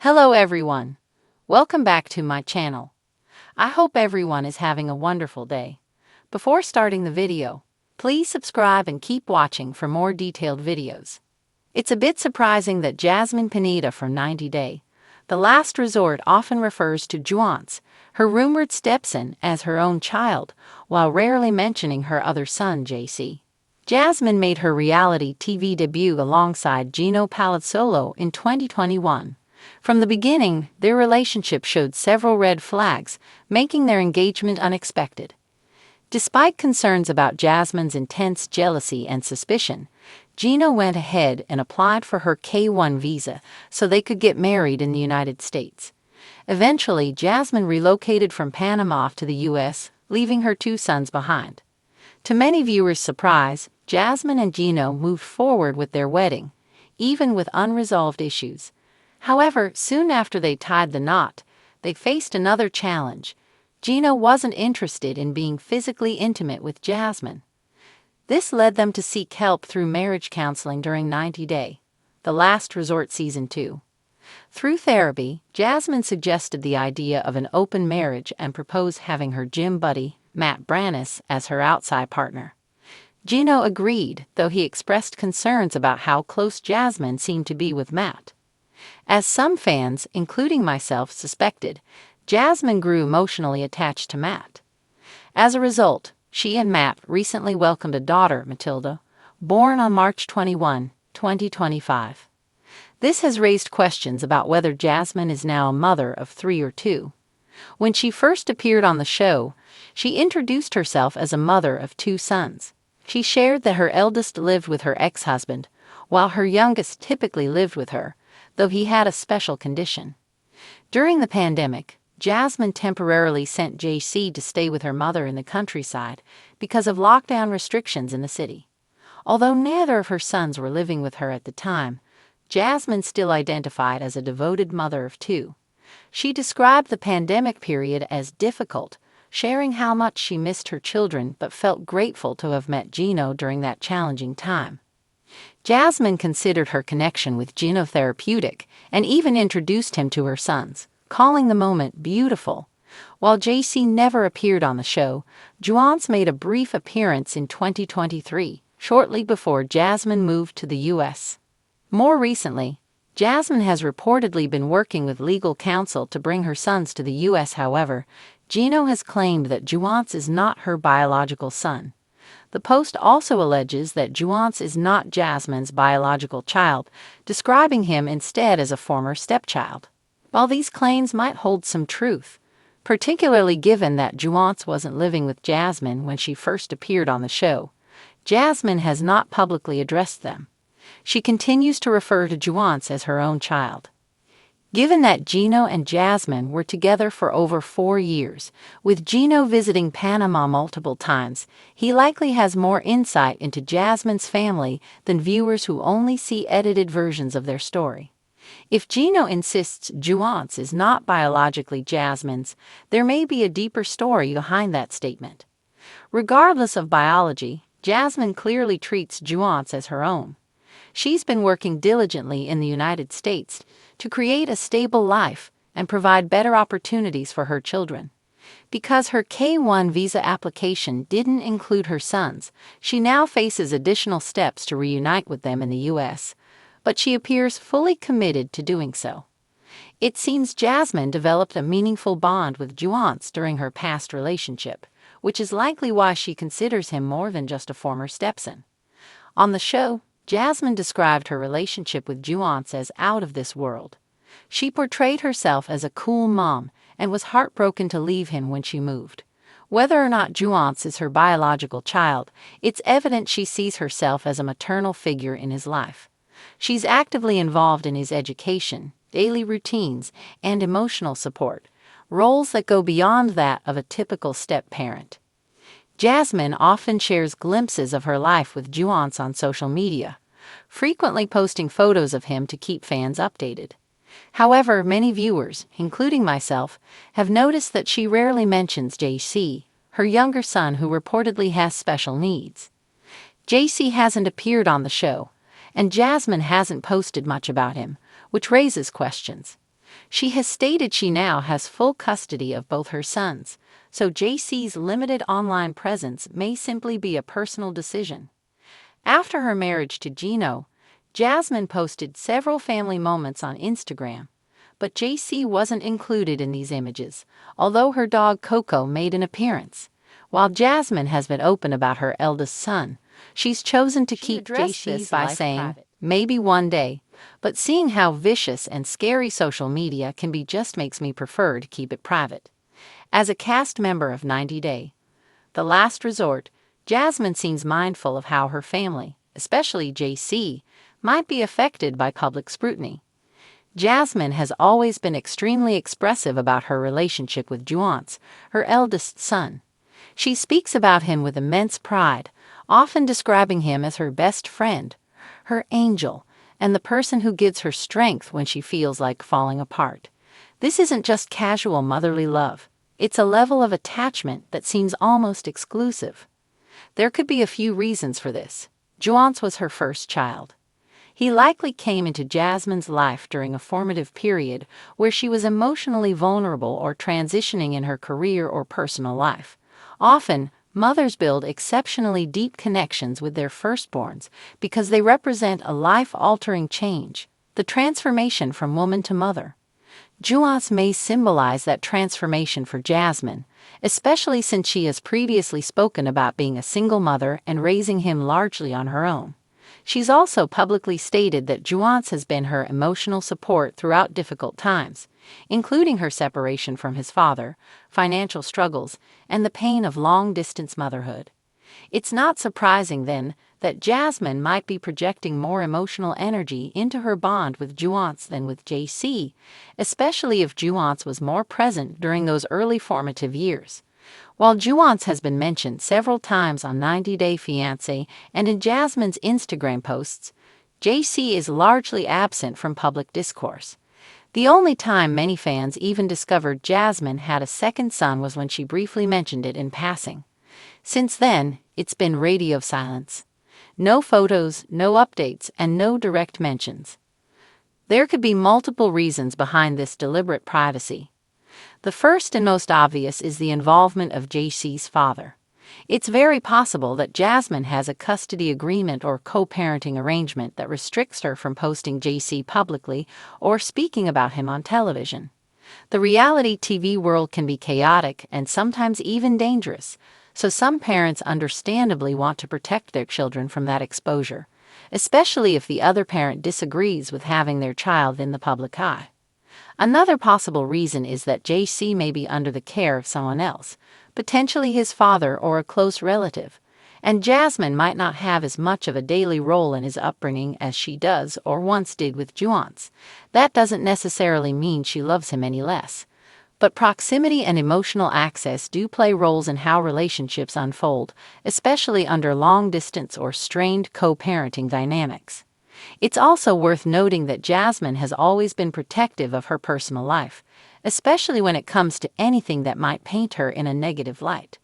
Hello everyone. Welcome back to my channel. I hope everyone is having a wonderful day. Before starting the video, please subscribe and keep watching for more detailed videos. It's a bit surprising that Jasmine Pineda from 90 Day, The Last Resort, often refers to Juan, her rumored stepson, as her own child, while rarely mentioning her other son, JC. Jasmine made her reality TV debut alongside Gino Palazzolo in 2021. From the beginning, their relationship showed several red flags, making their engagement unexpected. Despite concerns about Jasmine's intense jealousy and suspicion, Gino went ahead and applied for her K-1 visa so they could get married in the United States. Eventually, Jasmine relocated from Panama to the U.S., leaving her two sons behind. To many viewers' surprise, Jasmine and Gino moved forward with their wedding, even with unresolved issues. However, soon after they tied the knot, they faced another challenge. Gino wasn't interested in being physically intimate with Jasmine. This led them to seek help through marriage counseling during 90 Day, The Last Resort Season 2. Through therapy, Jasmine suggested the idea of an open marriage and proposed having her gym buddy, Matt Brannis, as her outside partner. Gino agreed, though he expressed concerns about how close Jasmine seemed to be with Matt. As some fans, including myself, suspected, Jasmine grew emotionally attached to Matt. As a result, she and Matt recently welcomed a daughter, Matilda, born on March 21, 2025. This has raised questions about whether Jasmine is now a mother of three or two. When she first appeared on the show, she introduced herself as a mother of two sons. She shared that her eldest lived with her ex-husband, while her youngest typically lived with her, though he had a special condition. During the pandemic, Jasmine temporarily sent JC to stay with her mother in the countryside because of lockdown restrictions in the city. Although neither of her sons were living with her at the time, Jasmine still identified as a devoted mother of two. She described the pandemic period as difficult, sharing how much she missed her children but felt grateful to have met Gino during that challenging time. Jasmine considered her connection with Gino therapeutic and even introduced him to her sons, calling the moment beautiful. While JC never appeared on the show, Juan made a brief appearance in 2023, shortly before Jasmine moved to the U.S. More recently, Jasmine has reportedly been working with legal counsel to bring her sons to the U.S. However, Gino has claimed that Juan is not her biological son. The post also alleges that Juan is not Jasmine's biological child, describing him instead as a former stepchild. While these claims might hold some truth, particularly given that Juan wasn't living with Jasmine when she first appeared on the show, Jasmine has not publicly addressed them. She continues to refer to Juan as her own child. Given that Gino and Jasmine were together for over 4 years, with Gino visiting Panama multiple times, he likely has more insight into Jasmine's family than viewers who only see edited versions of their story. If Gino insists Juan is not biologically Jasmine's, there may be a deeper story behind that statement. Regardless of biology, Jasmine clearly treats Juan as her own. She's been working diligently in the United States to create a stable life and provide better opportunities for her children. Because her K-1 visa application didn't include her sons, she now faces additional steps to reunite with them in the U.S., but she appears fully committed to doing so. It seems Jasmine developed a meaningful bond with Juan during her past relationship, which is likely why she considers him more than just a former stepson. On the show, Jasmine described her relationship with Juan as out of this world. She portrayed herself as a cool mom and was heartbroken to leave him when she moved. Whether or not Juan is her biological child, it's evident she sees herself as a maternal figure in his life. She's actively involved in his education, daily routines, and emotional support, roles that go beyond that of a typical step-parent. Jasmine often shares glimpses of her life with Juan on social media, frequently posting photos of him to keep fans updated. However, many viewers, including myself, have noticed that she rarely mentions JC, her younger son who reportedly has special needs. JC hasn't appeared on the show, and Jasmine hasn't posted much about him, which raises questions. She has stated she now has full custody of both her sons, so JC's limited online presence may simply be a personal decision. After her marriage to Gino, Jasmine posted several family moments on Instagram, but JC wasn't included in these images, although her dog Coco made an appearance. While Jasmine has been open about her eldest son, she's chosen to keep JC's by saying, maybe one day, but seeing how vicious and scary social media can be just makes me prefer to keep it private. As a cast member of 90 Day, The Last Resort, Jasmine seems mindful of how her family, especially JC, might be affected by public scrutiny. Jasmine has always been extremely expressive about her relationship with Juan, her eldest son. She speaks about him with immense pride, often describing him as her best friend, her angel, and the person who gives her strength when she feels like falling apart. This isn't just casual motherly love. It's a level of attachment that seems almost exclusive. There could be a few reasons for this. Juan was her first child. He likely came into Jasmine's life during a formative period where she was emotionally vulnerable or transitioning in her career or personal life. Often, mothers build exceptionally deep connections with their firstborns because they represent a life-altering change, the transformation from woman to mother. Juan may symbolize that transformation for Jasmine, especially since she has previously spoken about being a single mother and raising him largely on her own. She's also publicly stated that Juan has been her emotional support throughout difficult times, including her separation from his father, financial struggles, and the pain of long-distance motherhood. It's not surprising, then, that Jasmine might be projecting more emotional energy into her bond with Juan than with JC, especially if Juan was more present during those early formative years. While Juan has been mentioned several times on 90 Day Fiancé and in Jasmine's Instagram posts, JC is largely absent from public discourse. The only time many fans even discovered Jasmine had a second son was when she briefly mentioned it in passing. Since then, it's been radio silence. No photos, no updates, and no direct mentions. There could be multiple reasons behind this deliberate privacy. The first and most obvious is the involvement of JC's father. It's very possible that Jasmine has a custody agreement or co-parenting arrangement that restricts her from posting JC publicly or speaking about him on television. The reality TV world can be chaotic and sometimes even dangerous, so some parents understandably want to protect their children from that exposure, especially if the other parent disagrees with having their child in the public eye. Another possible reason is that JC may be under the care of someone else, potentially his father or a close relative, and Jasmine might not have as much of a daily role in his upbringing as she does or once did with Juan. That doesn't necessarily mean she loves him any less, but proximity and emotional access do play roles in how relationships unfold, especially under long-distance or strained co-parenting dynamics. It's also worth noting that Jasmine has always been protective of her personal life, especially when it comes to anything that might paint her in a negative light.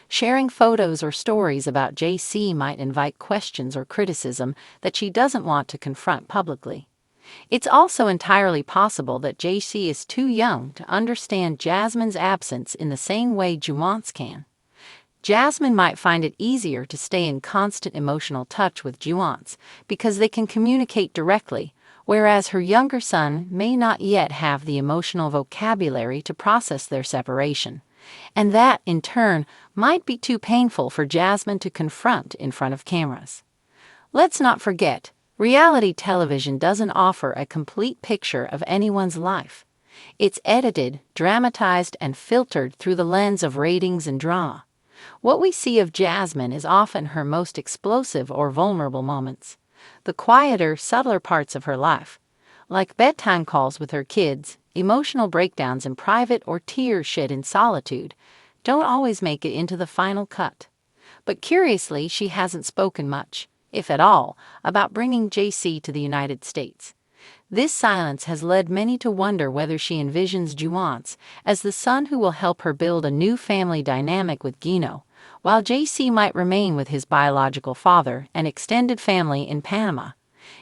Sharing photos or stories about JC might invite questions or criticism that she doesn't want to confront publicly. It's also entirely possible that JC is too young to understand Jasmine's absence in the same way Juan can. Jasmine might find it easier to stay in constant emotional touch with Juan because they can communicate directly, whereas her younger son may not yet have the emotional vocabulary to process their separation. And that, in turn, might be too painful for Jasmine to confront in front of cameras. Let's not forget, reality television doesn't offer a complete picture of anyone's life. It's edited, dramatized, and filtered through the lens of ratings and drama. What we see of Jasmine is often her most explosive or vulnerable moments. The quieter, subtler parts of her life, like bedtime calls with her kids, emotional breakdowns in private, or tears shed in solitude, don't always make it into the final cut. But curiously, she hasn't spoken much, if at all, about bringing JC to the United States. This silence has led many to wonder whether she envisions Juan as the son who will help her build a new family dynamic with Gino, while JC might remain with his biological father and extended family in Panama.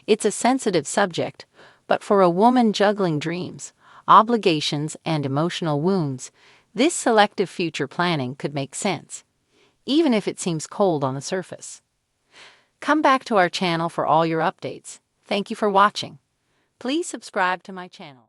It's a sensitive subject, but for a woman juggling dreams, obligations, and emotional wounds, this selective future planning could make sense, even if it seems cold on the surface. Come back to our channel for all your updates. Thank you for watching. Please subscribe to my channel.